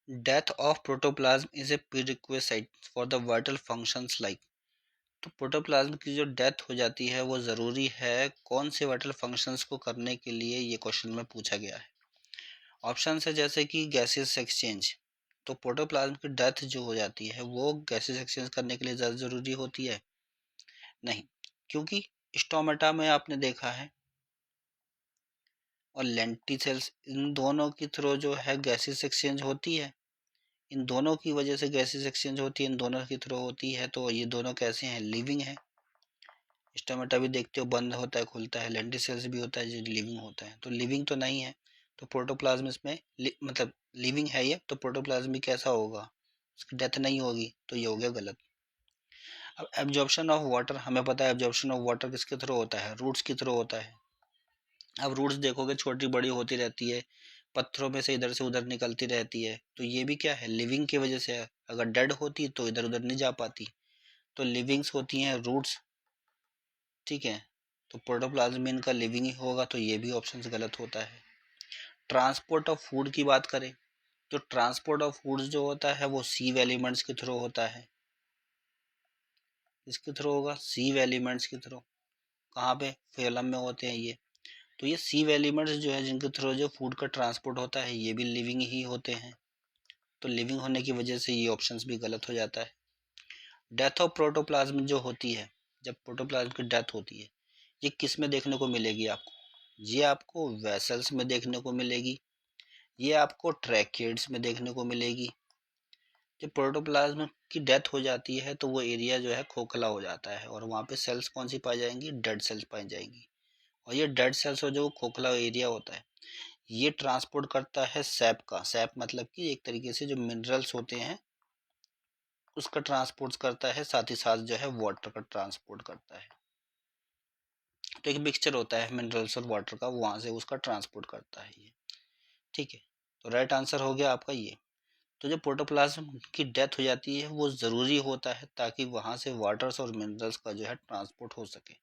Death of protoplasm is a prerequisite for the vital functions like. तो protoplasm की जो death हो जाती है वो ज़रूरी है कौन से वाइटल फंक्शंस को करने के लिए, ये क्वेश्चन में पूछा गया है। ऑप्शन है जैसे कि गैसेस एक्सचेंज। तो प्रोटोप्लाज्म की डेथ जो हो जाती है वो गैसेस एक्सचेंज करने के लिए ज़्यादा ज़रूरी होती है? नहीं, क्योंकि स्टोमेटा में आपने देखा है और लेंटिसेल्स, इन दोनों की थ्रू जो है गैसेस एक्सचेंज होती है। इन दोनों की वजह से गैसेस एक्सचेंज होती है, इन दोनों की थ्रू होती है। तो ये दोनों कैसे हैं? लिविंग है। स्टोमेटा भी देखते हो बंद होता है खुलता है, लेंटिसेल्स भी होता है जो लिविंग होता है। तो लिविंग तो नहीं है, तो प्रोटोप्लाज्म इसमें मतलब लिविंग है ये, तो प्रोटोप्लाज्म भी कैसा होगा? उसकी डेथ नहीं होगी, तो ये हो गया गलत। अब एब्जॉर्प्शन ऑफ वाटर, हमें पता है एब्जॉर्प्शन ऑफ वाटर किसके थ्रू होता है? रूट्स के थ्रू होता है। अब रूट्स देखोगे छोटी बड़ी होती रहती है, पत्थरों में से इधर से उधर निकलती रहती है, तो ये भी क्या है? लिविंग की वजह से है। अगर डेड होती तो इधर उधर नहीं जा पाती। तो लिविंग्स होती हैं रूट्स, ठीक है। तो प्रोटोप्लाज्म में इनका लिविंग ही होगा, तो ये भी ऑप्शन गलत होता है। ट्रांसपोर्ट ऑफ फूड की बात करें तो ट्रांसपोर्ट ऑफ फूड जो होता है वो सीव एलिमेंट्स के थ्रू होता है। इसके थ्रू होगा सीव एलिमेंट्स के थ्रू। कहाँ पे? फेलम में होते हैं ये। तो ये सीव एलिमेंट्स जो है जिनके थ्रू जो फूड का ट्रांसपोर्ट होता है ये भी लिविंग ही होते हैं। तो लिविंग होने की वजह से ये ऑप्शंस भी गलत हो जाता है। डेथ ऑफ प्रोटोप्लाज्म जो होती है, जब प्रोटोप्लाज्म की डेथ होती है, ये किस में देखने को मिलेगी आपको? ये आपको वेसल्स में देखने को मिलेगी, ये आपको ट्रैकेट्स में देखने को मिलेगी। जब प्रोटोप्लाज्म की डेथ हो जाती है तो वो एरिया जो है खोखला हो जाता है और वहाँ पे सेल्स कौन सी पाई जाएंगी? डेड सेल्स पाई जाएंगी। और ये डेड सेल्स और जो खोखला एरिया होता है ये ट्रांसपोर्ट करता है सैप का। सैप मतलब कि एक तरीके से जो मिनरल्स होते हैं उसका ट्रांसपोर्ट करता है, साथ ही साथ जो है वाटर का ट्रांसपोर्ट करता है। तो एक मिक्सचर होता है मिनरल्स और वाटर का, वहां से उसका ट्रांसपोर्ट करता है ये, ठीक है। तो राइट आंसर हो गया आपका ये। तो जब प्रोटोप्लाज्म की डेथ हो जाती है वो ज़रूरी होता है ताकि वहां से वाटर्स और मिनरल्स का जो है ट्रांसपोर्ट हो सके।